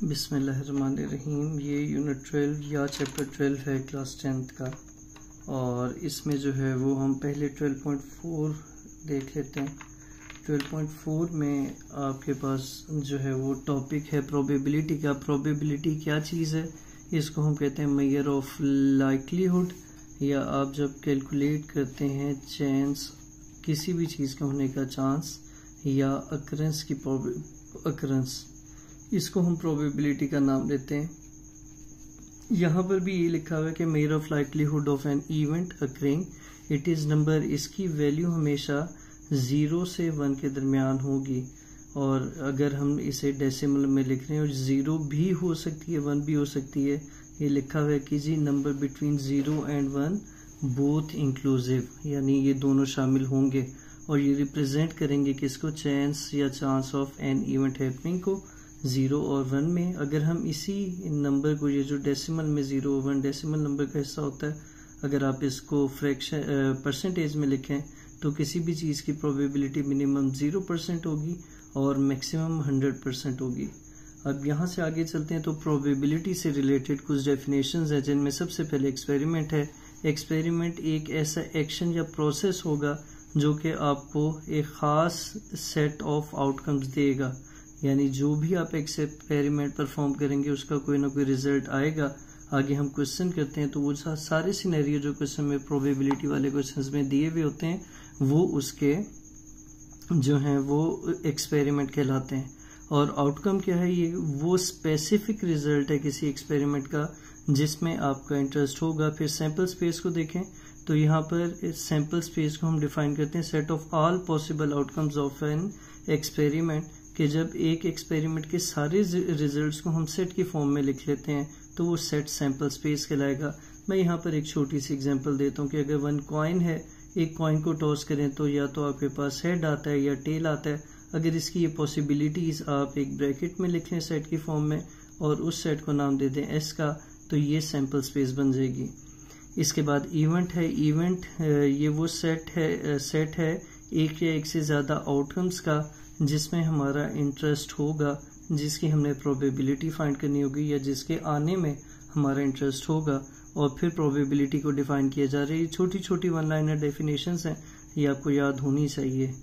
बिस्मिल्लाहिर्रहमानिर्रहीम। ये यूनिट 12 या चैप्टर 12 है क्लास 10th का, और इसमें जो है वो हम पहले 12.4 देख लेते हैं। 12.4 में आपके पास जो है वो टॉपिक है प्रोबेबिलिटी का। प्रोबेबिलिटी क्या चीज़ है? इसको हम कहते हैं मेजर ऑफ लाइक्लीहुड, या आप जब कैलकुलेट करते हैं चांस, किसी भी चीज़ का होने का चांस या अकरेंस की अकरेंस, इसको हम प्रोबेबिलिटी का नाम देते हैं। यहाँ पर भी ये लिखा हुआ है कि measure of likelihood of an event occurring, it is number, इसकी वैल्यू हमेशा 0 से 1 के दरमियान होगी। और अगर हम इसे डेसिमल में लिख रहे हैं, और 0 भी हो सकती है 1 भी हो सकती है, ये लिखा हुआ है कि जी number between 0 and 1 both inclusive, यानी ये दोनों शामिल होंगे। और ये रिप्रेजेंट करेंगे किसको? चांस या chance of an event happening को 0 और 1 में। अगर हम इसी नंबर को, ये जो डेसिमल में 0 और 1 डेसिमल नंबर का हिस्सा होता है, अगर आप इसको फ्रैक्शन परसेंटेज में लिखें तो किसी भी चीज़ की प्रोबेबिलिटी मिनिमम 0% होगी और मैक्सिमम 100% होगी। अब यहाँ से आगे चलते हैं तो प्रोबेबिलिटी से रिलेटेड कुछ डेफिनेशंस हैं, जिनमें सबसे पहले एक्सपेरिमेंट है। एक्सपेरिमेंट एक ऐसा एक्शन या प्रोसेस होगा जो कि आपको एक ख़ास सेट ऑफ आउटकम्स देगा, यानी जो भी आप एक्सपेरिमेंट परफॉर्म करेंगे उसका कोई ना कोई रिजल्ट आएगा। आगे हम क्वेश्चन करते हैं तो वो सारे सिनेरियो जो क्वेश्चन में प्रोबेबिलिटी वाले क्वेश्चंस में दिए हुए होते हैं, वो उसके जो हैं वो एक्सपेरिमेंट कहलाते हैं। और आउटकम क्या है? ये वो स्पेसिफिक रिजल्ट है किसी एक्सपेरिमेंट का जिसमें आपका इंटरेस्ट होगा। फिर सैम्पल स्पेस को देखें तो यहाँ पर सैम्पल स्पेस को हम डिफाइन करते हैं set of all possible outcomes of an experiment, कि जब एक एक्सपेरिमेंट के सारे रिजल्ट्स को हम सेट की फॉर्म में लिख लेते हैं तो वो सेट सैम्पल स्पेस कहलाएगा। मैं यहाँ पर एक छोटी सी एग्जांपल देता हूँ कि अगर 1 कॉइन है, एक कॉइन को टॉस करें तो या तो आपके पास हेड आता है या टेल आता है। अगर इसकी ये पॉसिबिलिटीज आप एक ब्रैकेट में लिख लें सेट की फॉर्म में, और उस सेट को नाम दे दें एस का, तो ये सैम्पल स्पेस बन जाएगी। इसके बाद इवेंट है। इवेंट ये वो सेट है एक या एक से ज़्यादा आउटकम्स का जिसमें हमारा इंटरेस्ट होगा, जिसकी हमने प्रोबेबिलिटी फाइंड करनी होगी या जिसके आने में हमारा इंटरेस्ट होगा, और फिर प्रोबेबिलिटी को डिफाइन किया जा रहा है। ये छोटी छोटी 1 लाइनर डेफिनेशंस हैं, ये आपको याद होनी चाहिए।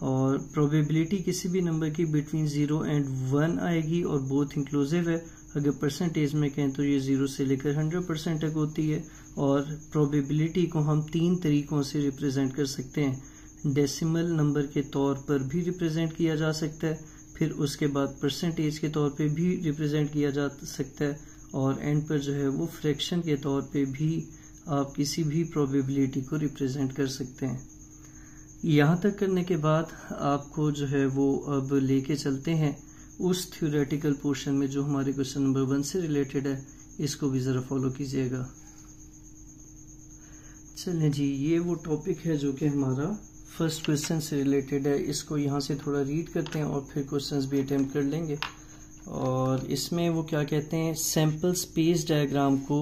और प्रोबेबिलिटी किसी भी नंबर की बिटवीन 0 एंड 1 आएगी और बोथ इंक्लूसिव है। अगर परसेंटेज में कहें तो ये 0 से लेकर 100% तक होती है। और प्रोबेबिलिटी को हम 3 तरीकों से रिप्रेजेंट कर सकते हैं। डेसिमल नंबर के तौर पर भी रिप्रेजेंट किया जा सकता है, फिर उसके बाद परसेंटेज के तौर पे भी रिप्रेजेंट किया जा सकता है, और एंड पर जो है वो फ्रैक्शन के तौर पे भी आप किसी भी प्रोबेबिलिटी को रिप्रेजेंट कर सकते हैं। यहाँ तक करने के बाद आपको जो है वो अब लेके चलते हैं उस थ्योरेटिकल पोर्शन में जो हमारे क्वेश्चन नंबर 1 से रिलेटेड है। इसको भी ज़रा फॉलो कीजिएगा। चलें जी, ये वो टॉपिक है जो कि हमारा फर्स्ट क्वेश्चन से रिलेटेड है। इसको यहाँ से थोड़ा रीड करते हैं और फिर क्वेश्चंस भी अटेम्प्ट कर लेंगे। और इसमें वो क्या कहते हैं, सैम्पल स्पेस डायग्राम को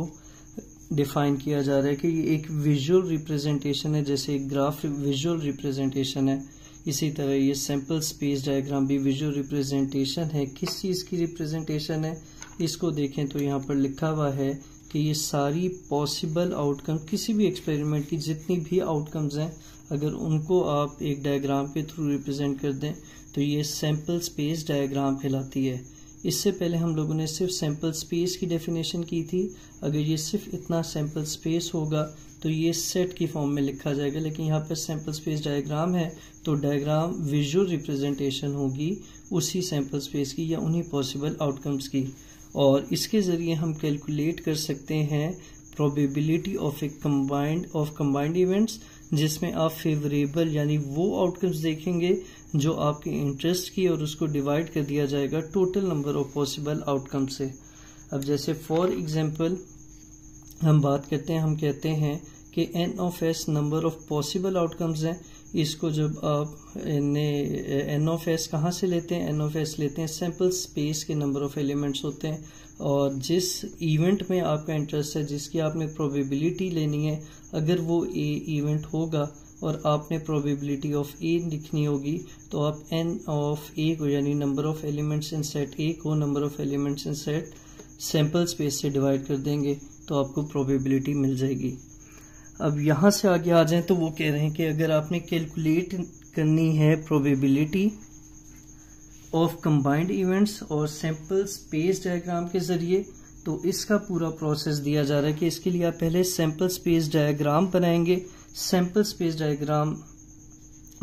डिफाइन किया जा रहा है कि ये एक विजुअल रिप्रेजेंटेशन है, जैसे एक ग्राफ विजुअल रिप्रेजेंटेशन है, इसी तरह ये सैम्पल स्पेस डायग्राम भी विजुअल रिप्रेजेंटेशन है। किस चीज़ की रिप्रेजेंटेशन है? इसको देखें तो यहाँ पर लिखा हुआ है कि ये सारी पॉसिबल आउटकम, किसी भी एक्सपेरिमेंट की जितनी भी आउटकम्स हैं, अगर उनको आप एक डायग्राम के थ्रू रिप्रेजेंट कर दें तो ये सैम्पल स्पेस डायग्राम कहलाती है। इससे पहले हम लोगों ने सिर्फ सैम्पल स्पेस की डेफिनेशन की थी। अगर ये सिर्फ इतना सैम्पल स्पेस होगा तो ये सेट की फॉर्म में लिखा जाएगा, लेकिन यहाँ पर सैम्पल स्पेस डायग्राम है तो डायग्राम विजुअल रिप्रेजेंटेशन होगी उसी सैम्पल स्पेस की या उन्हीं पॉसिबल आउटकम्स की। और इसके ज़रिए हम कैलकुलेट कर सकते हैं प्रोबेबिलिटी ऑफ कंबाइंड इवेंट्स, जिसमें आप फेवरेबल यानी वो आउटकम्स देखेंगे जो आपके इंटरेस्ट की, और उसको डिवाइड कर दिया जाएगा total number of possible outcome से। अब जैसे फॉर एग्जांपल हम बात करते हैं, हम कहते हैं कि n of s number of possible outcomes हैं। इसको जब आप n ऑफ s कहाँ से लेते हैं? n ऑफ s लेते हैं सैम्पल स्पेस के नंबर ऑफ एलिमेंट्स होते हैं, और जिस इवेंट में आपका इंटरेस्ट है, जिसकी आपने प्रोबेबिलिटी लेनी है, अगर वो इवेंट होगा और आपने प्रोबेबिलिटी ऑफ ए लिखनी होगी, तो आप n ऑफ ए को यानी number of elements in set A को number of elements in set sample space से डिवाइड कर देंगे तो आपको प्रोबेबिलिटी मिल जाएगी। अब यहाँ से आगे आ जाएं तो वो कह रहे हैं कि अगर आपने कैलकुलेट करनी है प्रोबेबिलिटी ऑफ कंबाइंड इवेंट्स और सैंपल स्पेस डायग्राम के जरिए, तो इसका पूरा प्रोसेस दिया जा रहा है कि इसके लिए आप पहले सैंपल स्पेस डायग्राम बनाएंगे। सैंपल स्पेस डायग्राम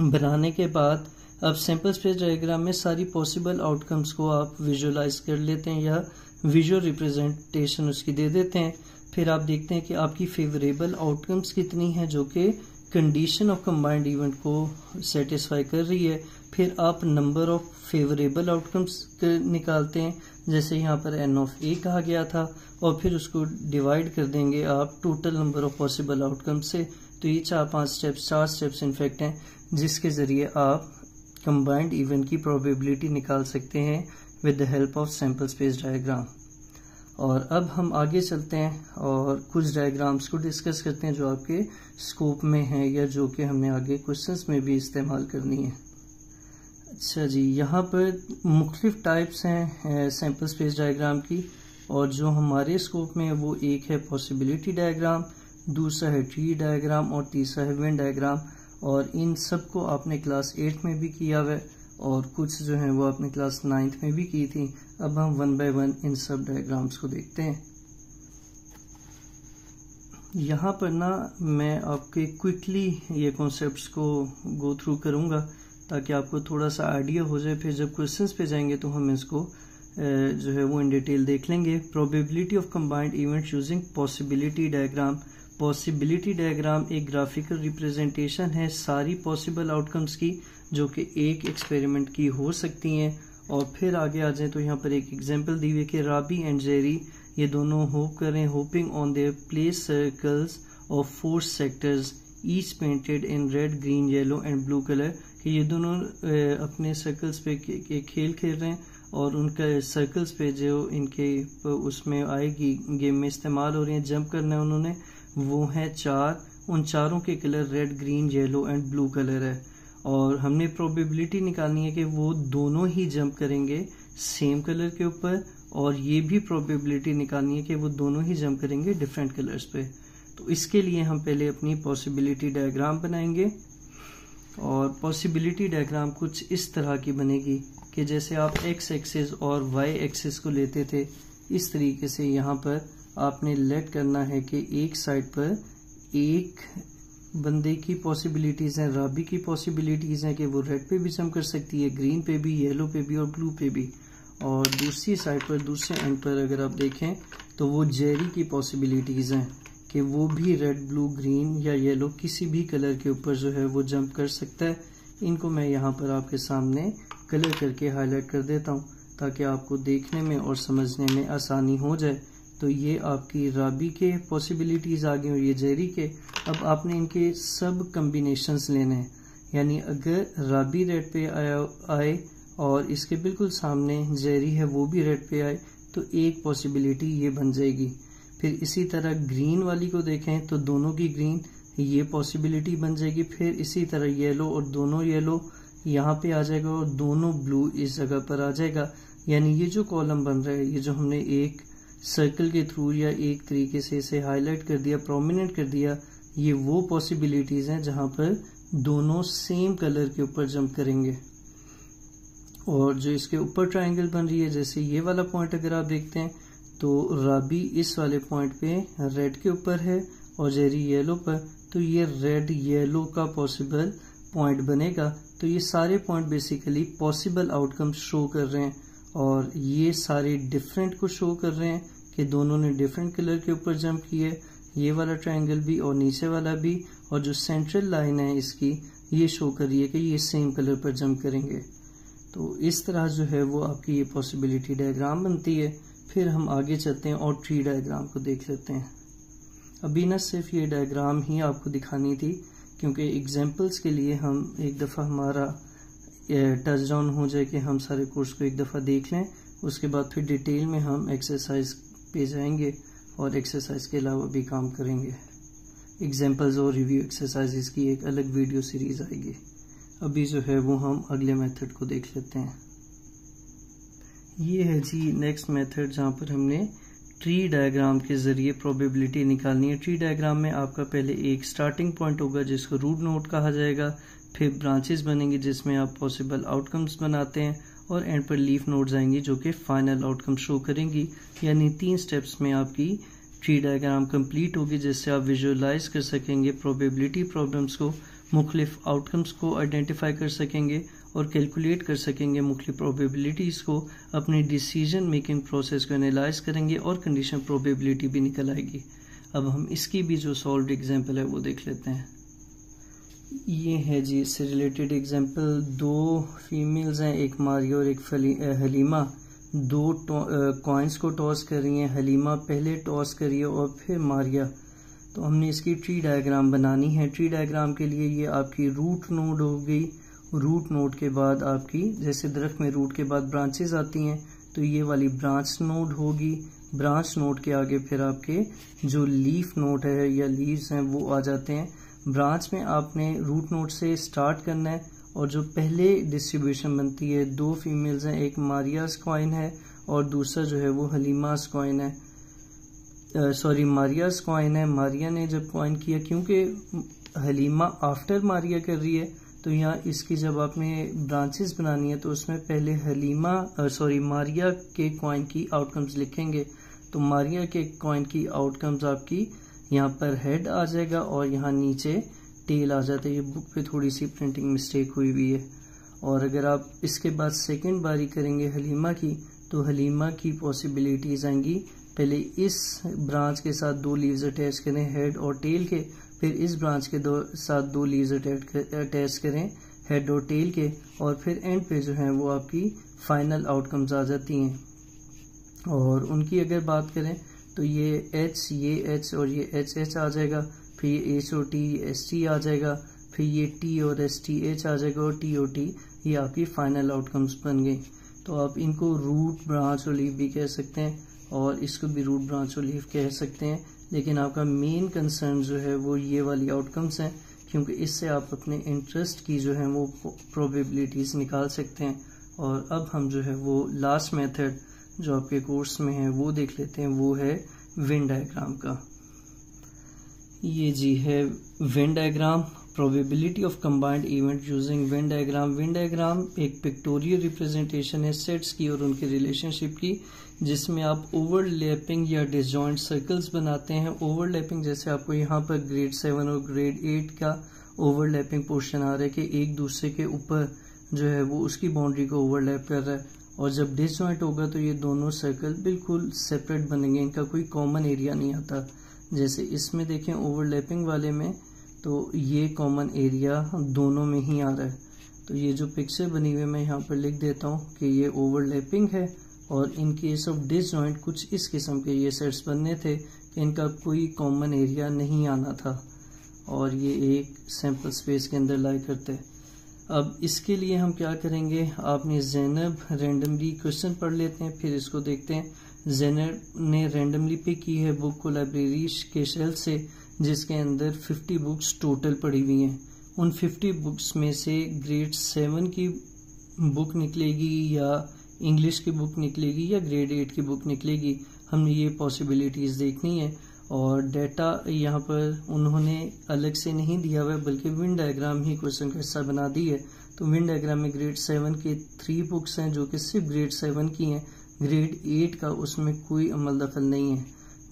बनाने के बाद अब सैंपल स्पेस डायग्राम में सारी पॉसिबल आउटकम्स को आप विजुअलाइज कर लेते हैं या विजुअल रिप्रेजेंटेशन उसकी दे देते हैं। फिर आप देखते हैं कि आपकी फेवरेबल आउटकम्स कितनी हैं जो कि कंडीशन ऑफ कंबाइंड इवेंट को सेटिस्फाई कर रही है। फिर आप नंबर ऑफ फेवरेबल आउटकम्स निकालते हैं, जैसे यहाँ पर n ऑफ a कहा गया था, और फिर उसको डिवाइड कर देंगे आप total number of possible outcomes से। तो ये 4 स्टेप्स इनफैक्ट हैं जिसके ज़रिए आप कंबाइंड इवेंट की प्रोबेबिलिटी निकाल सकते हैं with the help of sample space diagram. और अब हम आगे चलते हैं और कुछ डायग्राम्स को डिस्कस करते हैं जो आपके स्कोप में हैं या जो कि हमने आगे क्वेश्चंस में भी इस्तेमाल करनी है। अच्छा जी, यहाँ पर मुख्तलिफ टाइप्स हैं सैंपल स्पेस डायग्राम की, और जो हमारे स्कोप में है वो एक है पॉसिबिलिटी डायग्राम, दूसरा है ट्री डायग्राम और तीसरा है वेन डायग्राम। और इन सब को आपने क्लास 8 में भी किया हुआ है और कुछ जो है वो आपने क्लास 9th में भी की थी। अब हम 1 बाय 1 इन सब डायग्राम्स को देखते हैं। यहाँ पर ना मैं आपके क्विकली ये कॉन्सेप्ट्स को गो थ्रू करूँगा ताकि आपको थोड़ा सा आइडिया हो जाए। फिर जब क्वेश्चंस पे जाएंगे तो हम इसको जो है वो इन डिटेल देख लेंगे। Probability of combined event using possibility diagram. Possibility diagram एक ग्राफिकल रिप्रेजेंटेशन है सारी पॉसिबल आउटकम्स की जो कि एक एक्सपेरिमेंट की हो सकती हैं। और फिर आगे आ जाए तो यहाँ पर एक एग्जांपल दी हुई है कि राबी एंड जेरी ये दोनों होप कर रहे हैं, hopping on their place circles of 4 sectors each painted in red, green, yellow and blue colour, कि ये दोनों अपने सर्कल्स पे खेल खेल रहे हैं और उनका सर्कल्स पे जो इनके उसमें आएगी गेम में इस्तेमाल हो रही हैं, जंप करना है उन्होंने, वो हैं 4। उन चारों के colour red, green, yellow and blue colour है। और हमने प्रोबेबिलिटी निकालनी है कि वो दोनों ही जंप करेंगे सेम कलर के ऊपर, और ये भी प्रोबेबिलिटी निकालनी है कि वो दोनों ही जंप करेंगे डिफरेंट कलर्स पे। तो इसके लिए हम पहले अपनी पॉसिबिलिटी डायग्राम बनाएंगे। और पॉसिबिलिटी डायग्राम कुछ इस तरह की बनेगी कि जैसे आप एक्स एक्सिस और वाई एक्सिस को लेते थे, इस तरीके से यहाँ पर आपने लेट करना है कि एक साइड पर एक बंदे की पॉसिबिलिटीज़ हैं, राबी की पॉसिबिलिटीज़ हैं कि वो रेड पे भी जंप कर सकती है, ग्रीन पे भी, येलो पे भी और ब्लू पे भी। और दूसरी साइड पर दूसरे एंड पर अगर आप देखें तो वो जेरी की पॉसिबिलिटीज़ हैं कि वो भी रेड, ब्लू, ग्रीन या येलो किसी भी कलर के ऊपर जो है वो जंप कर सकता है। इनको मैं यहाँ पर आपके सामने कलर करके हाईलाइट कर देता हूँ ताकि आपको देखने में और समझने में आसानी हो जाए। तो ये आपकी राबी के पॉसिबिलिटीज़ आ गई और ये जेरी के। अब आपने इनके सब कम्बिनेशंस लेने हैं, यानी अगर राबी रेड पे आए और इसके बिल्कुल सामने जेरी है वो भी रेड पे आए तो एक पॉसिबिलिटी ये बन जाएगी। फिर इसी तरह ग्रीन वाली को देखें तो दोनों की ग्रीन ये पॉसिबिलिटी बन जाएगी। फिर इसी तरह येलो और दोनों येलो यहाँ पे आ जाएगा और दोनों ब्लू इस जगह पर आ जाएगा। यानी ये जो कॉलम बन रहा है, ये जो हमने एक सर्कल के थ्रू या एक तरीके से इसे हाईलाइट कर दिया, प्रोमिनेंट कर दिया, ये वो पॉसिबिलिटीज़ हैं जहाँ पर दोनों सेम कलर के ऊपर जंप करेंगे। और जो इसके ऊपर ट्रायंगल बन रही है, जैसे ये वाला पॉइंट अगर आप देखते हैं तो राबी इस वाले पॉइंट पे रेड के ऊपर है और जेरी येलो पर, तो ये रेड येलो का पॉसिबल पॉइंट बनेगा। तो ये सारे point basically possible outcomes show कर रहे हैं और ये सारे डिफरेंट को शो कर रहे हैं कि दोनों ने डिफरेंट कलर के ऊपर जंप किए, ये वाला ट्रायंगल भी और नीचे वाला भी। और जो सेंट्रल लाइन है इसकी ये शो कर रही है कि ये सेम कलर पर जंप करेंगे। तो इस तरह जो है वो आपकी ये पॉसिबिलिटी डायग्राम बनती है। फिर हम आगे चलते हैं और ट्री डायग्राम को देख लेते हैं। अभी ना सिर्फ ये डायग्राम ही आपको दिखानी थी क्योंकि एग्जाम्पल्स के लिए हम एक दफ़ा हमारा टच डाउन हो जाए कि हम सारे कोर्स को एक दफ़ा देख लें, उसके बाद फिर डिटेल में हम एक्सरसाइज पे जाएंगे और एक्सरसाइज के अलावा भी काम करेंगे। एग्जांपल्स और रिव्यू एक्सरसाइजेस की एक अलग वीडियो सीरीज आएगी। अभी जो है वो हम अगले मेथड को देख लेते हैं। ये है जी नेक्स्ट मेथड, जहाँ पर हमने ट्री डायग्राम के ज़रिए प्रोबेबिलिटी निकालनी है। ट्री डायग्राम में आपका पहले एक स्टार्टिंग पॉइंट होगा जिसको रूट नोड कहा जाएगा, फिर ब्रांचेस बनेंगी जिसमें आप पॉसिबल आउटकम्स बनाते हैं, और एंड पर लीफ नोड्स आएंगी जो कि फाइनल आउटकम शो करेंगी। यानी 3 स्टेप्स में आपकी ट्री डायग्राम कंप्लीट होगी, जिससे आप विजुअलाइज कर सकेंगे प्रोबेबिलिटी प्रॉब्लम्स को, मुख्तलिफ आउटकम्स को आइडेंटिफाई कर सकेंगे और कैलकुलेट कर सकेंगे मुख्तलिफ प्रोबेबिलिटीज़ को, अपनी डिसीजन मेकिंग प्रोसेस को एनालाइज करेंगे और कंडीशन प्रोबेबिलिटी भी निकल आएगी। अब हम इसकी भी जो सॉल्व्ड एग्जांपल है वो देख लेते हैं। ये है जी इससे रिलेटेड एग्जांपल। 2 फीमेल्स हैं, एक मारिया और एक हलीमा। 2 कॉइन्स को टॉस कर रही हैं। हलीमा पहले टॉस करिए और फिर मारिया। तो हमने इसकी ट्री डायग्राम बनानी है। ट्री डायग्राम के लिए ये आपकी रूट नोड हो गई। रूट नोड के बाद आपकी, जैसे दरख्त में रूट के बाद ब्रांचेस आती हैं, तो ये वाली ब्रांच नोड होगी। ब्रांच नोड के आगे फिर आपके जो लीफ नोड है या लीव्स हैं वो आ जाते हैं। ब्रांच में आपने रूट नोड से स्टार्ट करना है, और जो पहले डिस्ट्रीब्यूशन बनती है, 2 फीमेल्स हैं, एक मारियास कॉइन है और दूसरा जो है वो हलीमास कॉइन है, मारियास कॉइन है। मारिया ने जब कॉइन किया, क्योंकि हलीमा आफ्टर मारिया कर रही है, तो यहाँ इसकी जब आपने ब्रांचेस बनानी है तो उसमें पहले मारिया के कॉइन की आउटकम्स लिखेंगे। तो मारिया के कॉइन की आउटकम्स आपकी यहाँ पर हेड आ जाएगा और यहाँ नीचे टेल आ जाता है। ये बुक पे थोड़ी सी प्रिंटिंग मिस्टेक हुई हुई है। और अगर आप इसके बाद सेकंड बारी करेंगे हलीमा की, तो हलीमा की पॉसिबिलिटीज आएंगी। पहले इस ब्रांच के साथ 2 लीव्स अटैच करें हेड और टेल के, फिर इस ब्रांच के साथ 2 लीव्स अटैच करें हेड और टेल के, और फिर एंड पे जो है वो आपकी फाइनल आउटकम्स आ जाती हैं। और उनकी अगर बात करें तो ये H और ये H आ जाएगा, फिर ये H और T ST आ जाएगा, फिर ये T और STH आ जाएगा, और T और T ये आपकी फाइनल आउटकम्स बन गई। तो आप इनको रूट ब्रांच और लीफ भी कह सकते हैं, और इसको भी रूट ब्रांच और लीफ कह सकते हैं। लेकिन आपका मेन कंसर्न जो है वो ये वाली आउटकम्स हैं, क्योंकि इससे आप अपने इंटरेस्ट की जो है वो प्रोबेबिलिटीज़ निकाल सकते हैं। और अब हम जो है वो लास्ट मेथड जो आपके कोर्स में है वो देख लेते हैं। वो है वेन डायग्राम का। ये जी है Venn diagram, probability of combined event using Venn diagram. Venn diagram एक पिक्टोरियल रिप्रेजेंटेशन है सेट्स की और उनके रिलेशनशिप की, जिसमें आप ओवरलैपिंग या डिसजॉइंट सर्कल्स बनाते हैं। ओवरलैपिंग जैसे आपको यहाँ पर ग्रेड 7 और ग्रेड 8 का ओवरलैपिंग पोर्शन आ रहा है कि एक दूसरे के ऊपर जो है वो उसकी बाउंड्री को ओवरलैप कर रहा है। और जब डिसजॉइंट होगा तो ये दोनों सर्कल बिल्कुल सेपरेट बनेंगे, इनका कोई कॉमन एरिया नहीं आता। जैसे इसमें देखें ओवरलैपिंग वाले में, तो ये कॉमन एरिया दोनों में ही आ रहा है। तो ये जो पिक्चर बनी हुई है मैं यहाँ पर लिख देता हूँ कि ये ओवरलैपिंग है, और इन केस ऑफ डिसजॉइंट कुछ इस किस्म के ये सेट्स बनने थे कि इनका कोई कॉमन एरिया नहीं आना था, और ये एक सैम्पल स्पेस के अंदर लाई करते हैं। अब इसके लिए हम क्या करेंगे, आपने ज़ैनब रैंडमली क्वेश्चन पढ़ लेते हैं, फिर इसको देखते हैं। ज़ैनब ने रैंडमली पिक की है बुक को लाइब्रेरी के शेल्फ से, जिसके अंदर 50 बुक्स टोटल पड़ी हुई हैं। उन 50 बुक्स में से ग्रेड 7 की बुक निकलेगी, या इंग्लिश की बुक निकलेगी, या ग्रेड 8 की बुक निकलेगी। हमने ये पॉसिबिलिटीज़ देखनी है। और डाटा यहाँ पर उन्होंने अलग से नहीं दिया हुआ है, बल्कि वेन डायग्राम ही क्वेश्चन का हिस्सा बना दी है। तो वेन डायग्राम में ग्रेड 7 के 3 बुक्स हैं जो कि सिर्फ ग्रेड 7 की हैं। ग्रेड 8 का उसमें कोई अमल दखल नहीं है।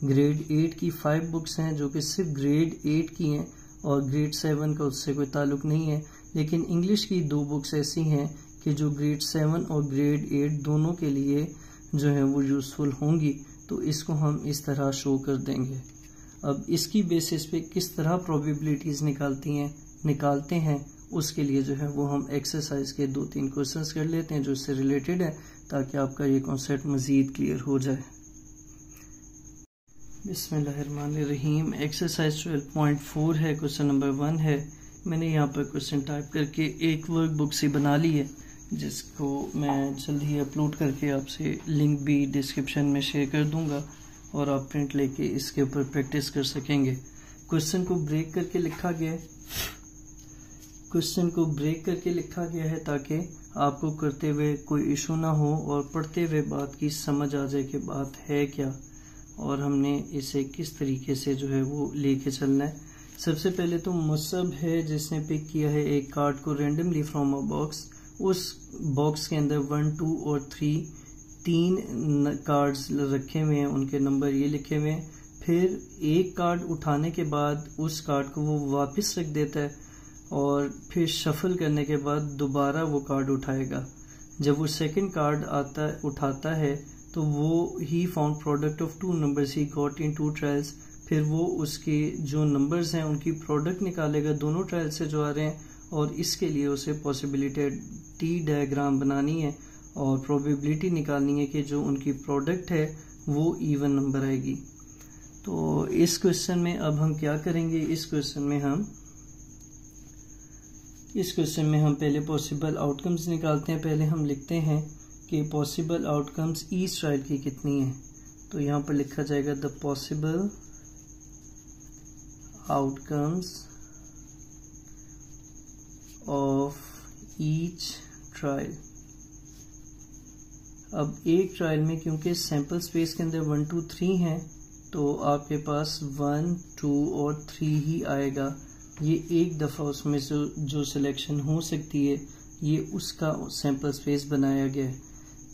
ग्रेड 8 की 5 बुक्स हैं जो कि सिर्फ ग्रेड 8 की हैं, और ग्रेड 7 का उससे कोई ताल्लुक नहीं है। लेकिन इंग्लिश की 2 बुक्स ऐसी हैं कि जो ग्रेड 7 और ग्रेड 8 दोनों के लिए जो है वो यूज़फुल होंगी। तो इसको हम इस तरह शो कर देंगे। अब इसकी बेसिस पे किस तरह प्रोबेबिलिटीज़ निकालते हैं उसके लिए जो है वो हम एक्सरसाइज के 2-3 क्वेश्चंस कर लेते हैं जो इससे रिलेटेड है, ताकि आपका ये कॉन्सेप्ट मज़ीद क्लियर हो जाए। बिस्मिल्लाहिर्रहमानिर्रहीम। एक्सरसाइज 12.4 है, क्वेश्चन नंबर 1 है। मैंने यहाँ पर क्वेश्चन टाइप करके एक वर्कबुक सी बना ली है, जिसको मैं जल्द ही अपलोड करके आपसे लिंक भी डिस्क्रिप्शन में शेयर कर दूंगा, और आप प्रिंट लेके इसके ऊपर प्रैक्टिस कर सकेंगे। क्वेश्चन को ब्रेक करके लिखा गया है, क्वेश्चन को ब्रेक करके लिखा गया है ताकि आपको करते हुए कोई इशू ना हो और पढ़ते हुए बात की समझ आ जाए कि बात है क्या और हमने इसे किस तरीके से जो है वो लेके चलना है। सबसे पहले तो मुसब है जिसने पिक किया है एक कार्ड को रेंडमली फ्रॉम अ बॉक्स। उस बॉक्स के अंदर 1, 2 और 3 कार्ड्स रखे हुए हैं, उनके नंबर ये लिखे हुए हैं। फिर एक कार्ड उठाने के बाद उस कार्ड को वो वापस रख देता है और फिर शफल करने के बाद दोबारा वो कार्ड उठाएगा। जब वो सेकंड कार्ड उठाता है तो वो he found product of 2 numbers he got in 2 trials. फिर वो उसके जो नंबर्स हैं उनकी प्रोडक्ट निकालेगा दोनों ट्रायल से जो आ रहे हैं, और इसके लिए उसे पॉसिबिलिटी डायग्राम बनानी है और प्रोबेबिलिटी निकालनी है कि जो उनकी प्रोडक्ट है वो इवन नंबर आएगी। तो इस क्वेश्चन में अब हम क्या करेंगे, इस क्वेश्चन में हम पहले पॉसिबल आउटकम्स निकालते हैं। पहले हम लिखते हैं कि पॉसिबल आउटकम्स ईच ट्रायल की कितनी है। तो यहाँ पर लिखा जाएगा the possible outcomes of each trial. अब एक ट्रायल में क्योंकि सैंपल स्पेस के अंदर 1, 2, 3 है तो आपके पास 1, 2 और 3 ही आएगा। ये एक दफ़ा उसमें जो सिलेक्शन हो सकती है ये उसका सैंपल स्पेस बनाया गया है।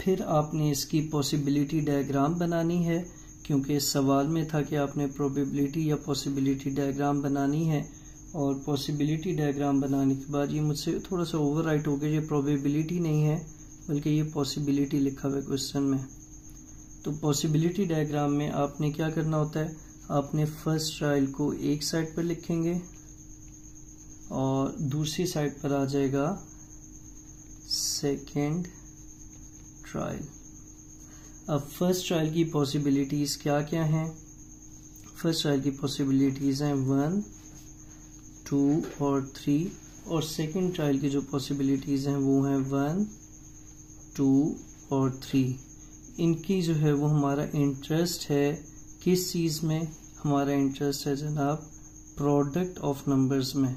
फिर आपने इसकी पॉसिबिलिटी डायग्राम बनानी है क्योंकि सवाल में था कि आपने प्रोबेबिलिटी या पॉसिबिलिटी डायग्राम बनानी है, और पॉसिबिलिटी डायग्राम बनाने के बाद ये मुझसे थोड़ा सा ओवरराइट हो गया, ये प्रोबेबिलिटी नहीं है बल्कि ये पॉसिबिलिटी लिखा हुआ है क्वेश्चन में। तो पॉसिबिलिटी डायग्राम में आपने क्या करना होता है, आपने फर्स्ट ट्रायल को एक साइड पर लिखेंगे और दूसरी साइड पर आ जाएगा सेकेंड ट्रायल। अब फर्स्ट ट्रायल की पॉसिबिलिटीज़ क्या क्या हैं। फर्स्ट ट्रायल की पॉसिबिलिटीज़ हैं 1, 2 और 3, और सेकेंड ट्रायल की जो पॉसिबिलिटीज़ हैं वो हैं 1, 2 और 3। इनकी जो है वो हमारा इंटरेस्ट है किस चीज़ में, हमारा इंटरेस्ट है जनाब प्रोडक्ट ऑफ नंबर्स में।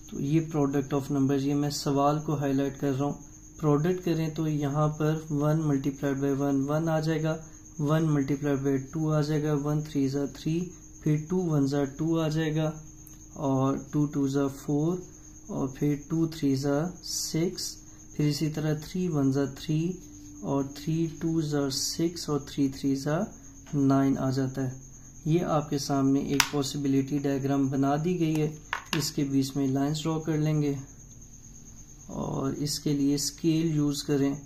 तो ये प्रोडक्ट ऑफ नंबर्स, ये मैं सवाल को हाईलाइट कर रहा हूँ। प्रोडक्ट करें तो यहाँ पर 1 मल्टीप्लाइड बाई 1 1 आ जाएगा, 1 मल्टीप्लाइड बाई 2 आ जाएगा, 1 3 ज़ा 3, फिर 2 1 ज़ा 2 आ जाएगा, और 2 2 ज़ा 4, और फिर 2 3 ज़ा 6, फिर इसी तरह 3 1 ज़ा 3, और 3 2 ज़ा 6, और 3 3 ज़ा 9 आ जाता है। ये आपके सामने एक पॉसिबिलिटी डायग्राम बना दी गई है। इसके बीच में लाइंस ड्रॉ कर लेंगे और इसके लिए स्केल यूज़ करें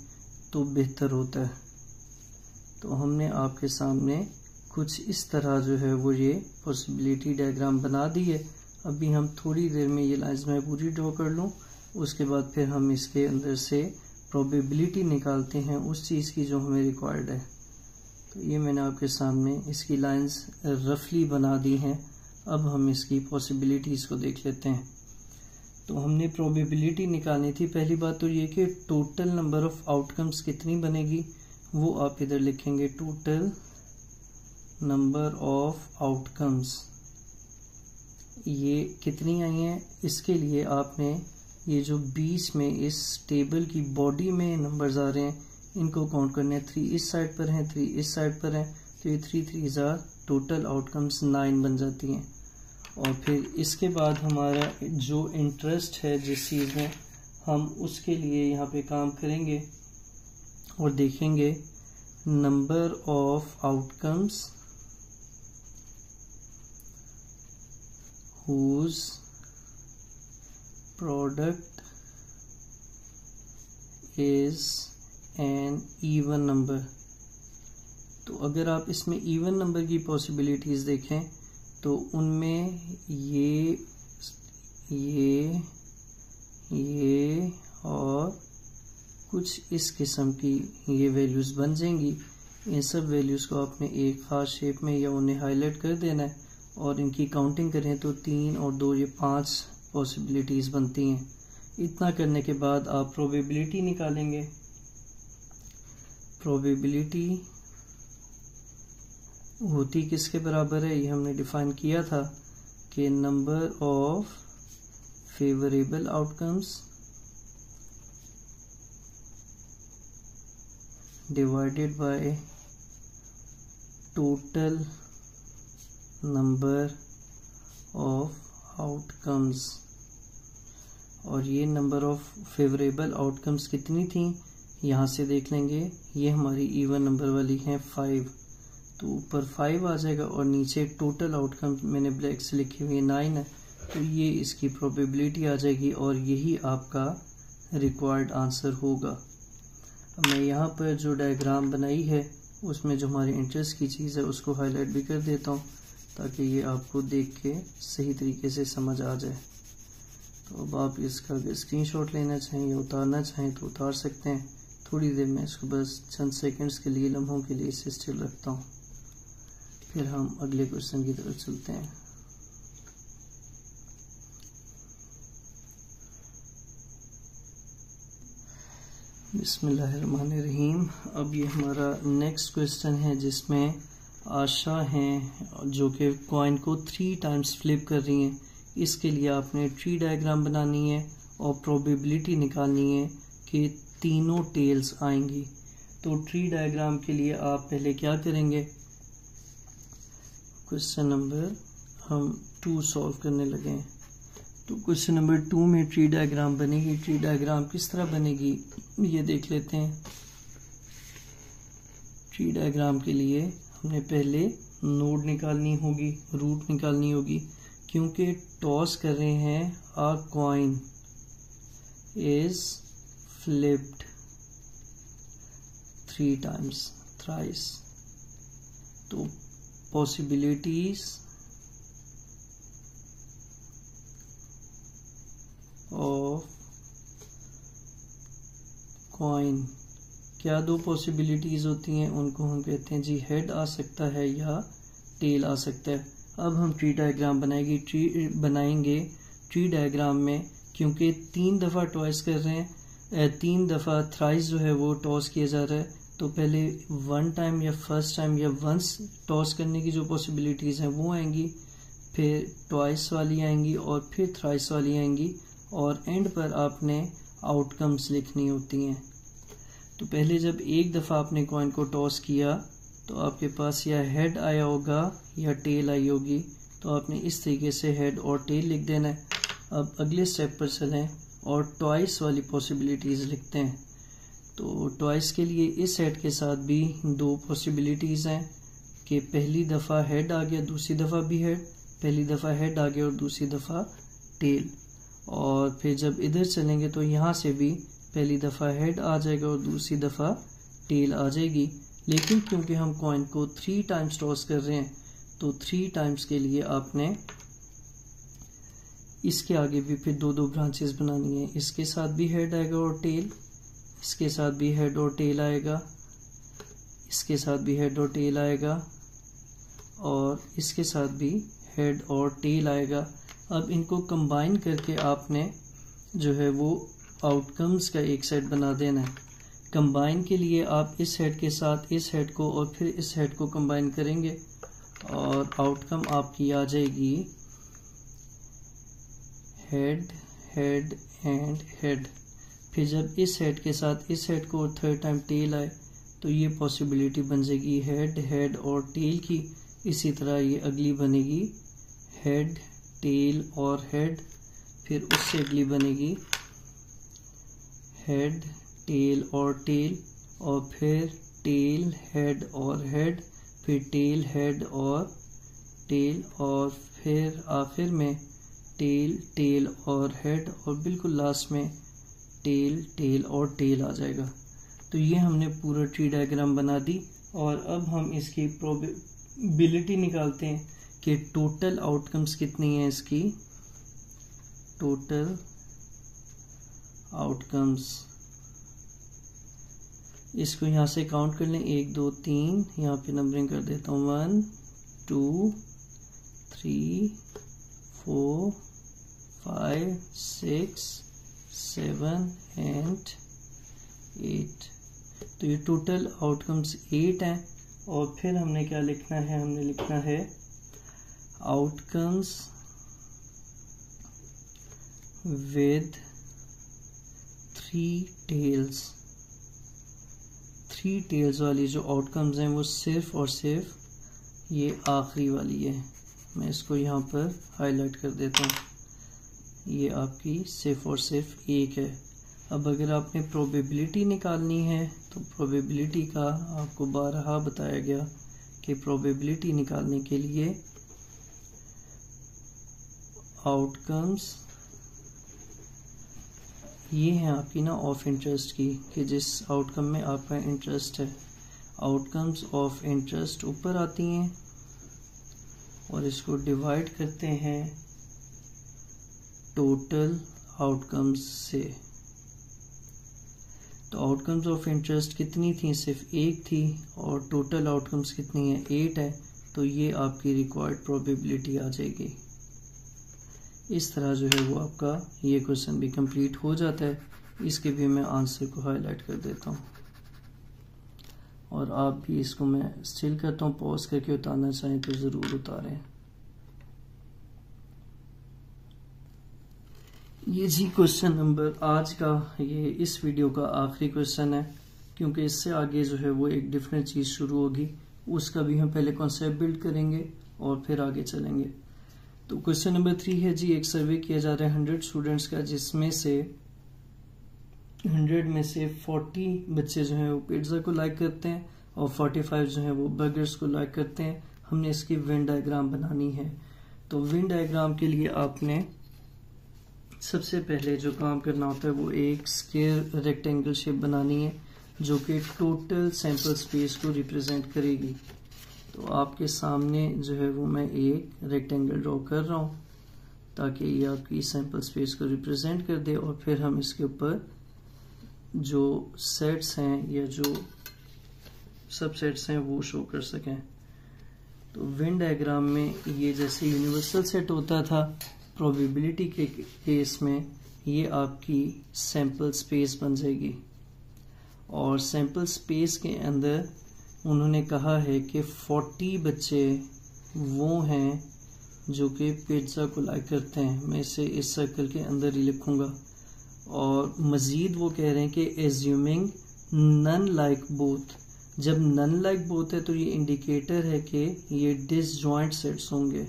तो बेहतर होता है। तो हमने आपके सामने कुछ इस तरह जो है वो ये पॉसिबिलिटी डायग्राम बना दी है। अभी हम थोड़ी देर में ये लाइंस मैं पूरी ड्रॉ कर लूँ, उसके बाद फिर हम इसके अंदर से प्रोबेबिलिटी निकालते हैं उस चीज़ की जो हमें रिक्वायर्ड है। तो ये मैंने आपके सामने इसकी लाइंस रफली बना दी हैं। अब हम इसकी पॉसिबिलिटीज़ को देख लेते हैं। तो हमने प्रोबेबिलिटी निकालनी थी। पहली बात तो ये कि टोटल नंबर ऑफ आउटकम्स कितनी बनेगी वो आप इधर लिखेंगे, टोटल नंबर ऑफ आउटकम्स ये कितनी आई हैं। इसके लिए आपने ये जो बीच में इस टेबल की बॉडी में नंबर्स आ रहे हैं इनको काउंट करने हैं। 3 इस साइड पर हैं, 3 इस साइड पर हैं, तो ये 3 3 ज़ा टोटल आउटकम्स 9 बन जाती हैं। और फिर इसके बाद हमारा जो इंटरेस्ट है जिस चीज़ में, हम उसके लिए यहाँ पे काम करेंगे और देखेंगे number of outcomes whose product is an even number। तो अगर आप इसमें इवन नंबर की पॉसिबिलिटीज़ देखें तो उनमें ये और कुछ इस किस्म की ये वैल्यूज़ बन जाएंगी। इन सब वैल्यूज़ को आपने एक ख़ास शेप में या उन्हें हाईलाइट कर देना है और इनकी काउंटिंग करें तो 3 और 2 ये 5 पॉसिबिलिटीज़ बनती हैं। इतना करने के बाद आप प्रोबेबिलिटी निकालेंगे। प्रोबेबिलिटी होती किसके बराबर है, ये हमने डिफाइन किया था कि number of favourable outcomes divided by total number of outcomes. और ये नंबर ऑफ फेवरेबल आउटकम्स कितनी थी, यहाँ से देख लेंगे, ये हमारी इवन नंबर वाली हैं 5, तो ऊपर 5 आ जाएगा और नीचे टोटल आउटकम मैंने ब्लैक से लिखी हुई 9 है, तो ये इसकी प्रोबेबिलिटी आ जाएगी और यही आपका रिक्वायर्ड आंसर होगा। अब मैं यहाँ पर जो डायग्राम बनाई है उसमें जो हमारे इंटरेस्ट की चीज़ है उसको हाईलाइट भी कर देता हूँ ताकि ये आपको देख के सही तरीके से समझ आ जाए। तो अब आप इसका स्क्रीनशॉट लेना चाहें या उतारना चाहें तो उतार सकते हैं। थोड़ी देर में इसको बस चंद सेकंड्स के लिए, लम्हों के लिए इसे स्टिल रखता हूँ, फिर हम अगले क्वेश्चन की तरफ चलते हैं। बिस्मिल्लाहिर्रहमानिर्रहीम। अब ये हमारा नेक्स्ट क्वेश्चन है जिसमें आशा हैं जो कि कॉइन को 3 टाइम्स फ्लिप कर रही हैं। इसके लिए आपने ट्री डायग्राम बनानी है और प्रोबेबिलिटी निकालनी है कि तीनों टेल्स आएंगी। तो ट्री डायग्राम के लिए आप पहले क्या करेंगे, क्वेश्चन नंबर हम 2 सॉल्व करने लगे हैं। तो क्वेश्चन नंबर 2 में ट्री डायग्राम बनेगी। ट्री डायग्राम किस तरह बनेगी ये देख लेते हैं। ट्री डायग्राम के लिए हमने पहले नोड निकालनी होगी, रूट निकालनी होगी, क्योंकि टॉस कर रहे हैं अ coin is flipped 3 times, thrice. तो पॉसिबिलिटीज ऑफ कॉइन, क्या 2 पॉसिबिलिटीज होती हैं, उनको हम कहते हैं जी हेड आ सकता है या टेल आ सकता है। अब हम ट्री डायग्राम बनाएंगे ट्री डायग्राम में, क्योंकि 3 दफ़ा टॉस कर रहे हैं, 3 दफ़ा थ्राइस जो है वो टॉस किया जा रहा है। तो पहले 1 टाइम या फर्स्ट टाइम या वंस टॉस करने की जो पॉसिबिलिटीज़ हैं वो आएंगी, फिर ट्वाइस वाली आएंगी और फिर थ्राइस वाली आएंगी, और एंड पर आपने आउटकम्स लिखनी होती हैं। तो पहले जब एक दफ़ा आपने कॉइन को टॉस किया तो आपके पास या हेड आया होगा या टेल आई होगी, तो आपने इस तरीके से हेड और टेल लिख देना है। अब अगले स्टेप पर चलें और ट्वाइस वाली पॉसिबिलिटीज़ लिखते हैं। तो ट्वाइस के लिए इस हेड के साथ भी 2 पॉसिबिलिटीज़ हैं कि पहली दफ़ा हेड आ गया, दूसरी दफ़ा भी हेड, पहली दफ़ा हेड आ गया और दूसरी दफ़ा टेल। और फिर जब इधर चलेंगे तो यहाँ से भी पहली दफ़ा हेड आ जाएगा और दूसरी दफ़ा टेल आ जाएगी। लेकिन क्योंकि हम कॉइन को 3 टाइम्स टॉस कर रहे हैं तो 3 टाइम्स के लिए आपने इसके आगे भी फिर 2-2 ब्रांचेस बनानी है। इसके साथ भी हेड आएगा और टेल, इसके साथ भी हेड और टेल आएगा, इसके साथ भी हेड और टेल आएगा, और इसके साथ भी हेड और टेल आएगा। अब इनको कंबाइन करके आपने जो है वो आउटकम्स का एक सेट बना देना है। कंबाइन के लिए आप इस हेड के साथ इस हेड को और फिर इस हेड को कंबाइन करेंगे और आउटकम आपकी आ जाएगी हेड, हेड एंड हेड। फिर जब इस हेड के साथ इस हेड को और 3rd टाइम टेल आए तो ये पॉसिबिलिटी बन जाएगी हेड, हेड और टेल की। इसी तरह ये अगली बनेगी हेड, टेल और हेड, फिर उससे अगली बनेगी हेड, टेल और टेल, और फिर टेल, हेड और हेड, फिर टेल, हेड और टेल, और फिर आखिर में टेल, टेल और हेड, और बिल्कुल लास्ट में टेल, टेल और टेल आ जाएगा। तो ये हमने पूरा ट्री डायग्राम बना दी। और अब हम इसकी प्रोबेबिलिटी निकालते हैं कि टोटल आउटकम्स कितनी है इसकी। टोटल आउटकम्स, इसको यहाँ से काउंट कर लें, 1 2 3, यहाँ पे नंबरिंग कर देता हूँ 1 2 3 4 5 6 7 एंड 8। तो ये टोटल आउटकम्स 8 हैं और फिर हमने क्या लिखना है, हमने लिखना है आउटकम्स विद 3 टेल्स। 3 टेल्स वाली जो आउटकम्स हैं वो सिर्फ और सिर्फ ये आखिरी वाली है। मैं इसको यहाँ पर हाईलाइट कर देता हूँ, ये आपकी सिर्फ और सिर्फ एक है। अब अगर आपने प्रोबेबिलिटी निकालनी है तो प्रोबेबिलिटी का आपको बारहा बताया गया कि प्रोबेबिलिटी निकालने के लिए आउटकम्स ये हैं आपकी ना ऑफ इंटरेस्ट की, कि जिस आउटकम में आपका इंटरेस्ट है। आउटकम्स ऑफ इंटरेस्ट ऊपर आती हैं और इसको डिवाइड करते हैं टोटल आउटकम्स से। तो आउटकम्स ऑफ इंटरेस्ट कितनी थी, सिर्फ एक थी, और टोटल आउटकम्स कितनी है, 8 है। तो ये आपकी रिक्वायर्ड प्रोबेबिलिटी आ जाएगी। इस तरह जो है वो आपका ये क्वेश्चन भी कंप्लीट हो जाता है। इसके भी मैं आंसर को हाईलाइट कर देता हूँ और आप भी इसको मैं स्टिल करता हूँ, पॉज करके उतारना चाहें तो ज़रूर उतारें। ये जी क्वेश्चन नंबर आज का, ये इस वीडियो का आखिरी क्वेश्चन है, क्योंकि इससे आगे जो है वो एक डिफरेंट चीज़ शुरू होगी। उसका भी हम पहले कॉन्सेप्ट बिल्ड करेंगे और फिर आगे चलेंगे। तो क्वेश्चन नंबर 3 है जी, एक सर्वे किया जा रहा है 100 स्टूडेंट्स का, जिसमें से 100 में से 40 बच्चे जो हैं वो पिज्ज़ा को लाइक करते हैं और 45 जो हैं वो बर्गर्स को लाइक करते हैं। हमने इसकी वेन डायग्राम बनानी है। तो वेन डायग्राम के लिए आपने सबसे पहले जो काम करना होता है वो एक स्क्वायर रेक्टेंगल शेप बनानी है जो कि टोटल सैंपल स्पेस को रिप्रेजेंट करेगी। तो आपके सामने जो है वो मैं एक रेक्टेंगल ड्रॉ कर रहा हूँ ताकि ये आपकी सैंपल स्पेस को रिप्रेजेंट कर दे, और फिर हम इसके ऊपर जो सेट्स हैं या जो सबसेट्स हैं वो शो कर सकें। तो वेन डायग्राम में ये जैसे यूनिवर्सल सेट होता था, प्रोबेबिलिटी के केस में ये आपकी सैंपल स्पेस बन जाएगी। और सैंपल स्पेस के अंदर उन्होंने कहा है कि 40 बच्चे वो हैं जो कि पिज्ज़ा को लाइक करते हैं। मैं इसे इस सर्कल के अंदर ही लिखूंगा। और मज़ीद वो कह रहे हैं कि एज्यूमिंग नन लाइक बोथ। जब नन लाइक बोथ है तो ये इंडिकेटर है कि ये डिसजॉइंट सेट्स होंगे,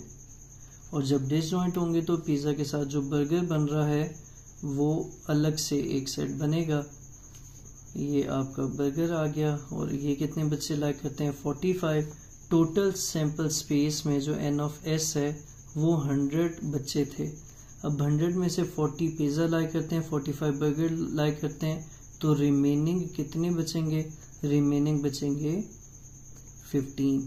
और जब डिसजॉइंट होंगे तो पिज़्ज़ा के साथ जो बर्गर बन रहा है वो अलग से एक सेट बनेगा। ये आपका बर्गर आ गया, और ये कितने बच्चे लाइक करते हैं, 45। टोटल सैंपल स्पेस में जो n ऑफ s है वो 100 बच्चे थे। अब 100 में से 40 पिज़्ज़ा लाइक करते हैं, 45 बर्गर लाइक करते हैं, तो रिमेनिंग कितने बचेंगे, रिमेनिंग बचेंगे 15।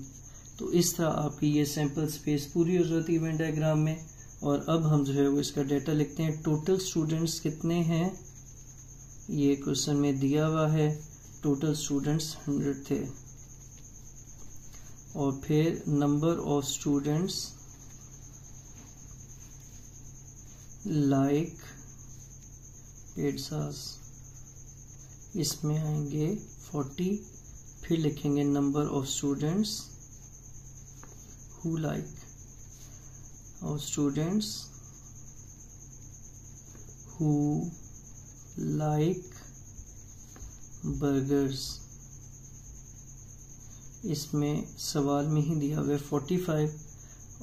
तो इस तरह आपकी ये सैंपल स्पेस पूरी हो जाती है वेन डायग्राम में। और अब हम जो है वो इसका डेटा लिखते हैं। टोटल स्टूडेंट्स कितने हैं ये क्वेश्चन में दिया हुआ है। टोटल स्टूडेंट्स 100 थे, और फिर number of students like pizzas, इसमें आएंगे 40। फिर लिखेंगे number of students who like, और स्टूडेंट्स हु लाइक बर्गर्स, इसमें सवाल में ही दिया हुआ है 45।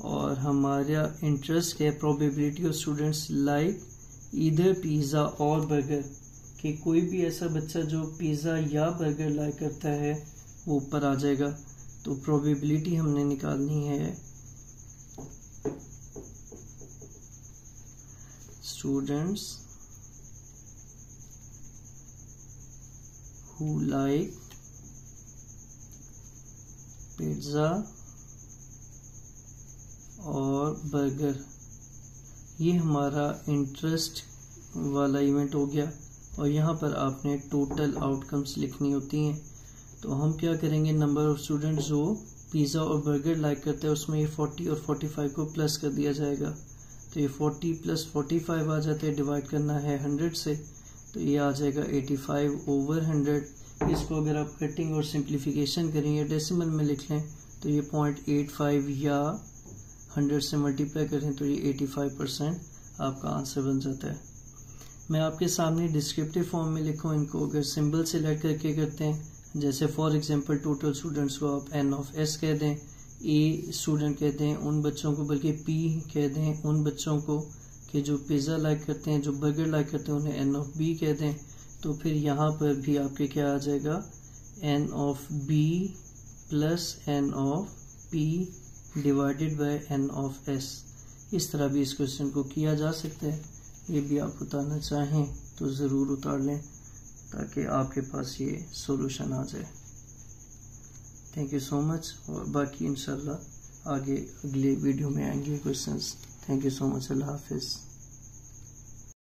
और हमारा इंटरेस्ट है प्रोबेबिलिटी ऑफ स्टूडेंट्स लाइक इधर पिज़्ज़ा और बर्गर, कि कोई भी ऐसा बच्चा जो पिज़्ज़ा या बर्गर लाइक करता है वो ऊपर आ जाएगा। तो प्रोबेबिलिटी हमने निकालनी है स्टूडेंट्स who like पिज़्ज़ा और बर्गर। ये हमारा इंटरेस्ट वाला इवेंट हो गया, और यहाँ पर आपने टोटल आउटकम्स लिखनी होती हैं। तो हम क्या करेंगे, नंबर ऑफ स्टूडेंट जो पिज़्ज़ा और बर्गर लाइक करते हैं उसमें ये 40 और 45 को प्लस कर दिया जाएगा। तो ये 40 + 45 आ जाते हैं, डिवाइड करना है 100 से। तो ये आ जाएगा 85/100। इसको अगर आप कटिंग और सिंप्लीफिकेशन करें या डेसिमल में लिख लें तो ये 0.85 या 100 से मल्टीप्लाई करें तो ये 85% आपका आंसर बन जाता है। मैं आपके सामने डिस्क्रिप्टिव फॉर्म में लिखूँ इनको, अगर सिंबल सेलेक्ट करके करते हैं, जैसे फॉर एग्जांपल टोटल स्टूडेंट्स को आप n(s) कह दें, a स्टूडेंट कहते हैं उन बच्चों को, बल्कि p कह दें उन बच्चों को कि जो पिज़्ज़ा लाइक करते हैं, जो बर्गर लाइक करते हैं, उन्हें n(b) कह दें। तो फिर यहाँ पर भी आपके क्या आ जाएगा, n(b) plus n(p) divided by n(s)। इस तरह भी इस क्वेश्चन को किया जा सकता है। ये भी आप उतारना चाहें तो ज़रूर उतार लें ताकि आपके पास ये सॉल्यूशन आ जाए। Thank you so much. और बाकी इंशाल्लाह आगे अगले वीडियो में आएंगे questions. Thank you so much. अल्लाह हाफिज़।